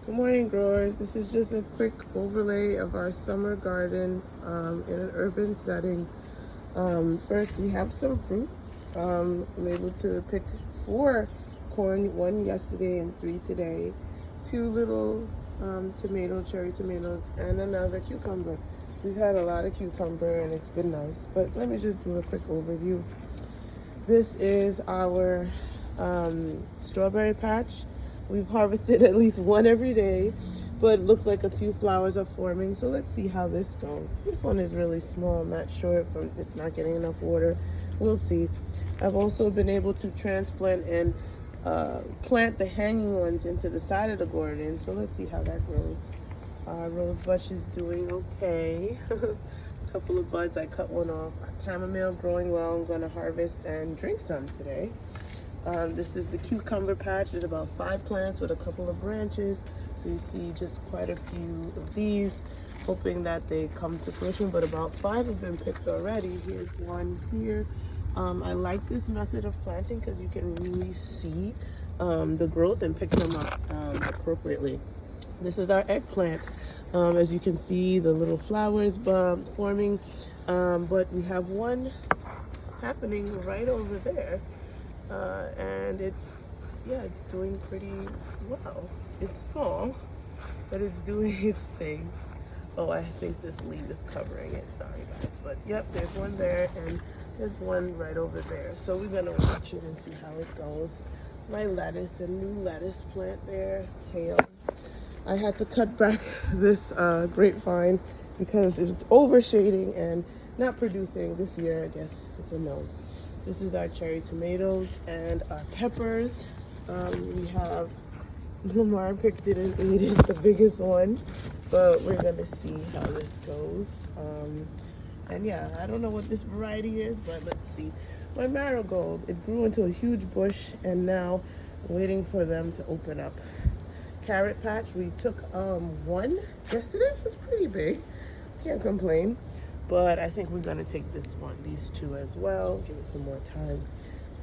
Good morning, growers. This is just a quick overlay of our summer garden in an urban setting. First, we have some fruits. I'm able to pick 4 corn, 1 yesterday and 3 today, 2 little cherry tomatoes, and another cucumber. We've had a lot of cucumber and it's been nice, but let me just do a quick overview. This is our strawberry patch. We've harvested at least one every day, but it looks like a few flowers are forming. So let's see how this goes. This one is really small. I'm not sure if it's not getting enough water. We'll see. I've also been able to transplant and plant the hanging ones into the side of the garden. So let's see how that grows. Rosebush is doing okay. Couple of buds, I cut one off. Chamomile growing well. I'm going to harvest and drink some today. This is the cucumber patch. There's about 5 plants with a couple of branches. So you see just quite a few of these, hoping that they come to fruition, but about 5 have been picked already. Here's one here. I like this method of planting because you can really see the growth and pick them up appropriately. This is our eggplant. As you can see, the little flowers forming, but we have one happening right over there, and it's doing pretty well. It's small, but it's doing its thing. Oh, I think this leaf is covering it. Sorry, guys, but yep, there's one there, and there's one right over there. So we're gonna watch it and see how it goes. My lettuce, a new lettuce plant there, kale. I had to cut back this grapevine because it's overshading and not producing this year. I guess it's a no. This is our cherry tomatoes and our peppers. We have Lamar picked it and ate it, the biggest one, but we're gonna see how this goes. And yeah, I don't know what this variety is, but let's see. My marigold, it grew into a huge bush, and now I'm waiting for them to open up. Carrot patch, we took one yesterday. It was pretty big, can't complain, but I think we're gonna take these 2 as well, give it some more time.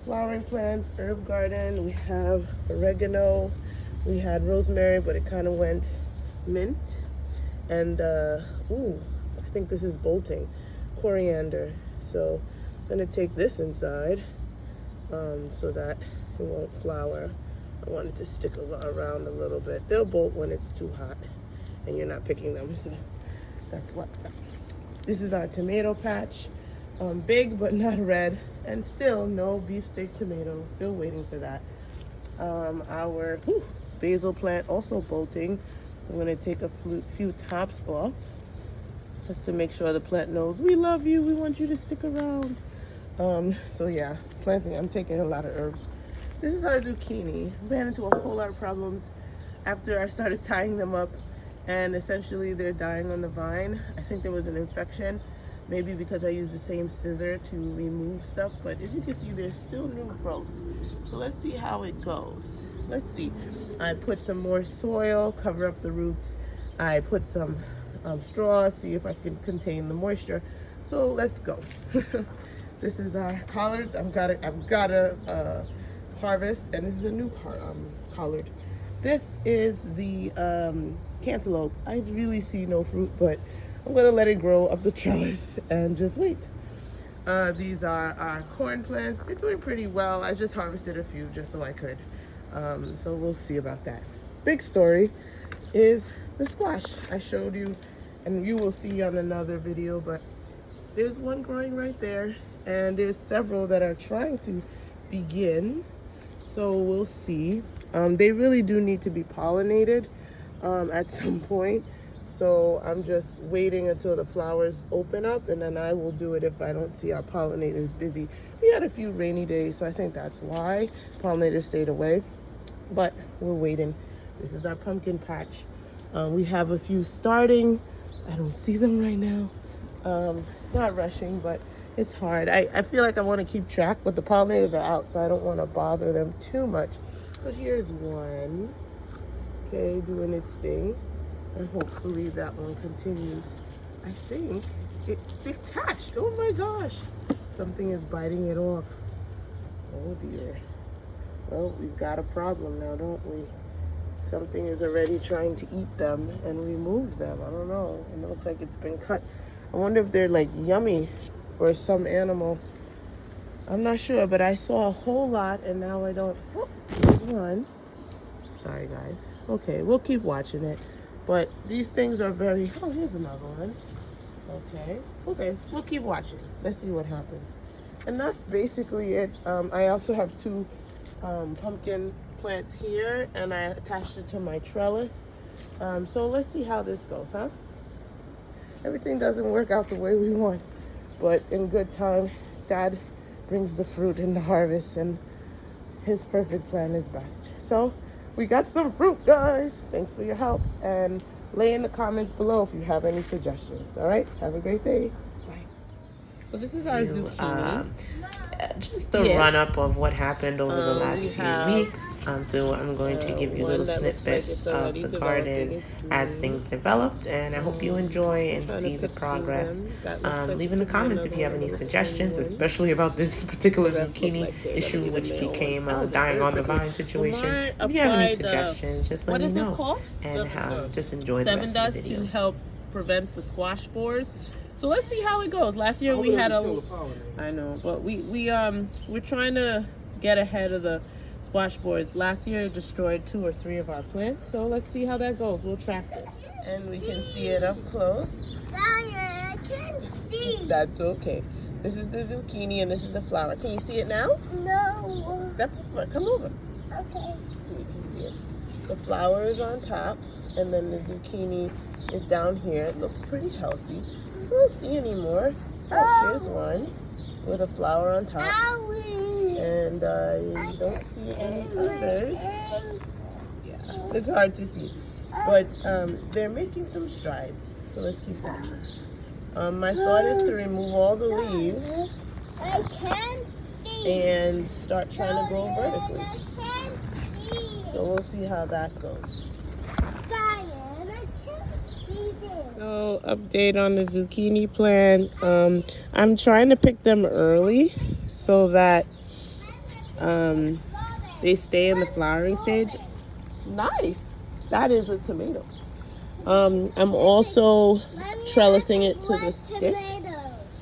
Flowering plants, herb garden, we have oregano, we had rosemary, but it kind of went mint, and I think this is bolting, coriander. So I'm gonna take this inside so that it won't flower. I want it to stick around a little bit. They'll bolt when it's too hot and you're not picking them, so that's what. This is our tomato patch. Big but not red, and still no beefsteak tomatoes. Still waiting for that. Our basil plant also bolting, so I'm gonna take a few tops off just to make sure the plant knows we love you. We want you to stick around. So yeah, planting. I'm taking a lot of herbs. This is our zucchini. Ran into a whole lot of problems after I started tying them up, and essentially they're dying on the vine. I think there was an infection, maybe because I used the same scissor to remove stuff, but as you can see, there's still new growth. So let's see how it goes. Let's see. I put some more soil, cover up the roots. I put some straw, see if I can contain the moisture. So let's go. This is our collards. I've got a harvest, and this is a new collard. This is the cantaloupe. I really see no fruit, but I'm gonna let it grow up the trellis and just wait. These are our corn plants. They're doing pretty well. I just harvested a few just so I could. So we'll see about that. Big story is the squash I showed you, and you will see on another video, but there's one growing right there, and there's several that are trying to begin. So we'll see. They really do need to be pollinated at some point. So I'm just waiting until the flowers open up, and then I will do it if I don't see our pollinators busy. We had a few rainy days, so I think that's why pollinators stayed away. But we're waiting. This is our pumpkin patch. We have a few starting. I don't see them right now. Not rushing, but it's hard. I feel like I want to keep track, but the pollinators are out, so I don't want to bother them too much. But here's one, okay, doing its thing, and hopefully that one continues. I think it's detached. Oh my gosh, something is biting it off. Oh dear. Well, we've got a problem now, don't we? something is already trying to eat them and remove them. I don't know. And it looks like it's been cut. I wonder if they're like yummy for some animal. I'm not sure, but I saw a whole lot and now I don't. Oh, there's one. Sorry, guys. Okay, we'll keep watching it. But these things are very... Oh, here's another one. Okay, we'll keep watching. Let's see what happens. And that's basically it. I also have two pumpkin plants here, and I attached it to my trellis. So let's see how this goes, huh? Everything doesn't work out the way we want, but in good time, Dad brings the fruit and the harvest, and his perfect plan is best. So we got some fruit, guys. Thanks for your help, and lay in the comments below if you have any suggestions. All right, have a great day. Bye. So this is our zucchini. Just a run-up of what happened over the last few weeks. So I'm going to give you little snippets of the garden as things developed, and I hope you enjoy and see the progress. Leave in the comments if you have any suggestions, especially about this particular zucchini issue, which became a dying on the vine situation. If you have any suggestions, just let me know. And just enjoy the rest of the videos. To help prevent the squash spores. So let's see how it goes. Last year we had a... I know, but we're trying to get ahead of the squash spores. Last year it destroyed 2 or 3 of our plants. So let's see how that goes. We'll track this. And we can see it up close. I can't see. That's okay. This is the zucchini and this is the flower. Can you see it now? No. Step over. Come over. Okay. So you can see it. The flower is on top, and then the zucchini is down here. It looks pretty healthy. I don't see any more. Oh, here's one with a flower on top. Owie. And I don't see any others. Yeah, it's hard to see. But they're making some strides. So let's keep watching. My thought is to remove all the leaves. I can't see. And start trying to grow vertically. I can't see. So we'll see how that goes. So update on the zucchini plant. I'm trying to pick them early so that they stay in the flowering stage. Nice. That is a tomato. I'm also trellising it to the stick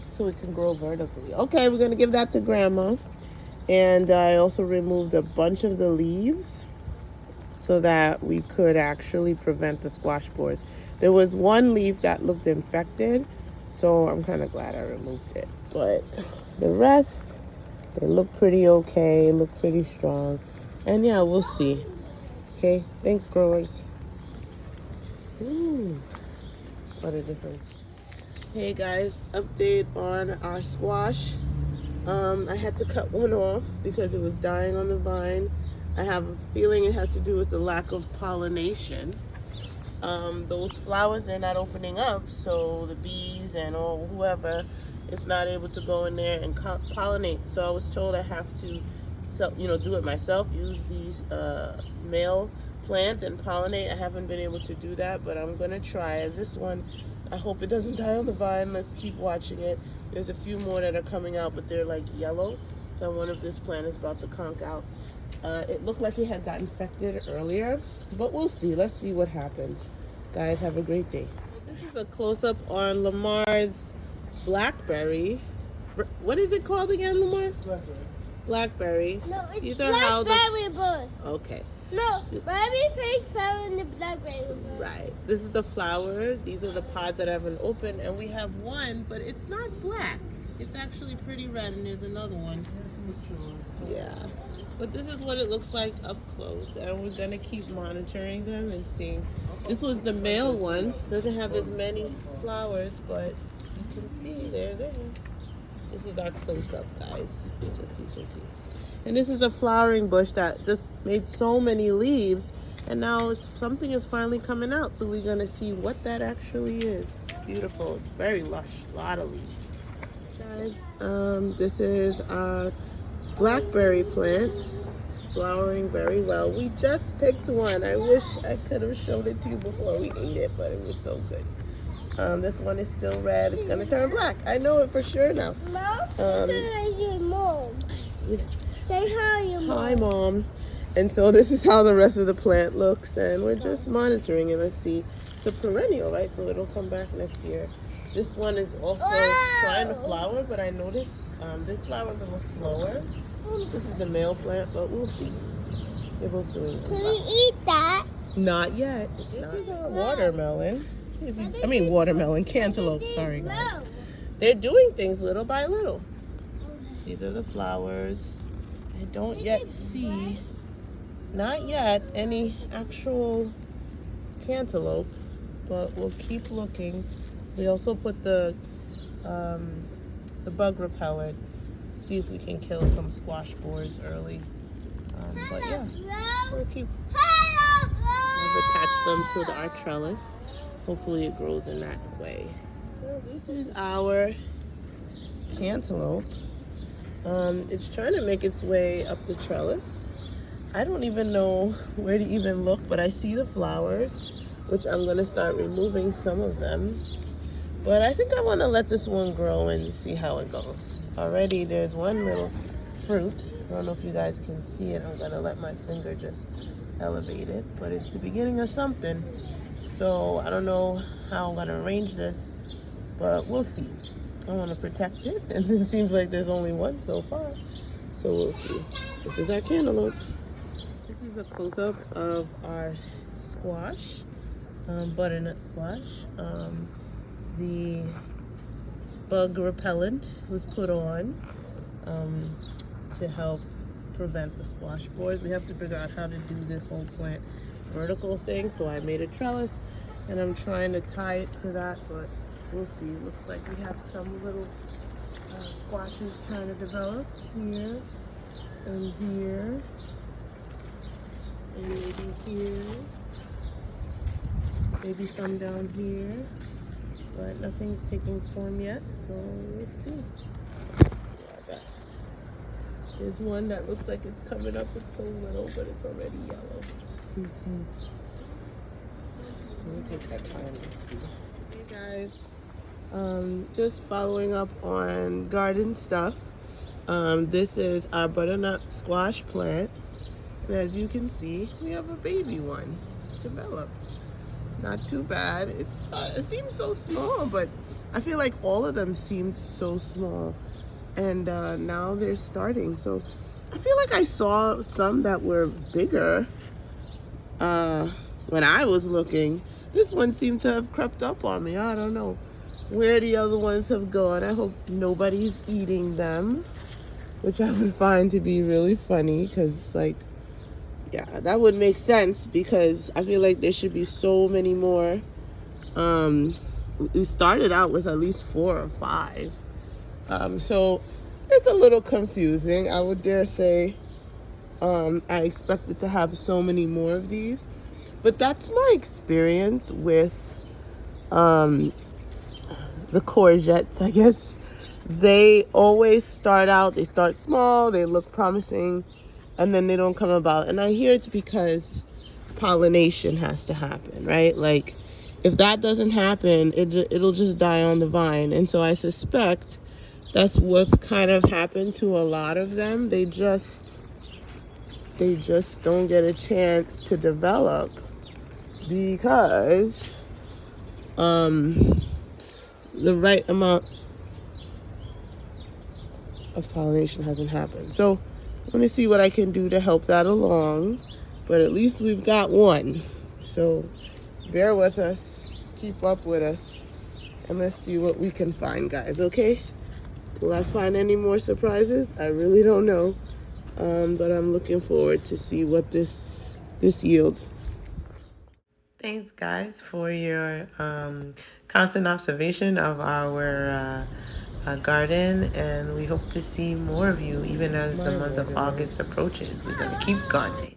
so it can grow vertically. Okay, we're gonna give that to Grandma. And I also removed a bunch of the leaves so that we could actually prevent the squash spores. There was one leaf that looked infected, so I'm kind of glad I removed it. But the rest, they look pretty okay, look pretty strong. And yeah, we'll see. Okay, thanks growers. Ooh, what a difference. Hey guys, update on our squash. I had to cut one off because it was dying on the vine. I have a feeling it has to do with the lack of pollination. Those flowers, they're not opening up, so the bees and whoever is not able to go in there and pollinate. So I was told I have to, do it myself, use these male plant and pollinate. I haven't been able to do that, but I'm gonna try. As this one, I hope it doesn't die on the vine. Let's keep watching it. There's a few more that are coming out, but they're like yellow. So I wonder if this plant is about to conk out. It looked like it had got infected earlier, but we'll see. Let's see what happens. Guys, have a great day. This is a close-up on Lamar's blackberry. What is it called again, Lamar? Blackberry. Blackberry. No, it's These are how blackberry bush. Okay. No, baby pig fell in the blackberry bush. Right. This is the flower. These are the pods that haven't opened, and we have one, but it's not black. It's actually pretty red, and there's another one. Yeah. But this is what it looks like up close, and we're gonna keep monitoring them and seeing. This was the male one. Doesn't have as many flowers, but you can see they're there. This is our close-up, guys. Just so you can see. And this is a flowering bush that just made so many leaves, and now something is finally coming out. So we're gonna see what that actually is. It's beautiful. It's very lush. A lot of leaves. Guys, this is our blackberry plant, flowering very well. We just picked one. I wish I could have showed it to you before we ate it, but it was so good. This one is still red. It's gonna turn black. I know it for sure now. Mom, say your mom. I see it. Say hi, your mom. Hi, Mom. And so this is how the rest of the plant looks, and we're just monitoring it. Let's see. It's a perennial, right? So it'll come back next year. This one is also trying to flower, but I noticed they flower a little slower. This is the male plant, but we'll see. They're both doing well. Can we eat that? Not yet. This is our watermelon. Watermelon, cantaloupe. Sorry, guys. They're doing things little by little. These are the flowers. I don't yet see, not yet, any actual cantaloupe, but we'll keep looking. We also put the bug repellent, see if we can kill some squash borers early. But yeah, we'll keep. I've attached them to our trellis. Hopefully it grows in that way. Well, this is our cantaloupe. It's trying to make its way up the trellis. I don't even know where to even look, but I see the flowers, which I'm going to start removing some of them. But I think I want to let this one grow and see how it goes. Already there's one little fruit. I don't know if you guys can see it. I'm going to let my finger just elevate it, but it's the beginning of something. So I don't know how I'm going to arrange this, but we'll see. I want to protect it, and it seems like there's only one so far. So we'll see. This is our cantaloupe. This is a close-up of our squash, butternut squash. The bug repellent was put on to help prevent the squash borers. We have to figure out how to do this whole plant vertical thing, so I made a trellis, and I'm trying to tie it to that, but we'll see. It looks like we have some little squashes trying to develop here and here and maybe here, maybe some down here, but nothing's taking form yet, so we'll see. Do our best. There's one that looks like it's coming up. It's so little, but it's already yellow. So we'll take our time and see. Hey guys. Just following up on garden stuff. This is our butternut squash plant, and as you can see, we have a baby one developed. Not too bad. It seems so small, but I feel like all of them seemed so small, and now they're starting. So I feel like I saw some that were bigger when I was looking. This one seemed to have crept up on me. I don't know where the other ones have gone. I hope nobody's eating them, which I would find to be really funny, because like, yeah, that would make sense, because I feel like there should be so many more. We started out with at least 4 or 5, so it's a little confusing. I would dare say I expected to have so many more of these, but that's my experience with the courgettes, I guess. They always they start small, they look promising, and then they don't come about. And I hear it's because pollination has to happen, right? Like, if that doesn't happen, it'll just die on the vine. And so I suspect that's what's kind of happened to a lot of them. They just don't get a chance to develop because the right amount of pollination hasn't happened. So I'm going to see what I can do to help that along, but at least we've got one. So bear with us, keep up with us, and let's see what we can find, guys, okay? Will I find any more surprises? I really don't know, but I'm looking forward to see what this yields. Thanks, guys, for your constant observation of our garden, and we hope to see more of you even as the month of August approaches. We're going to keep gardening.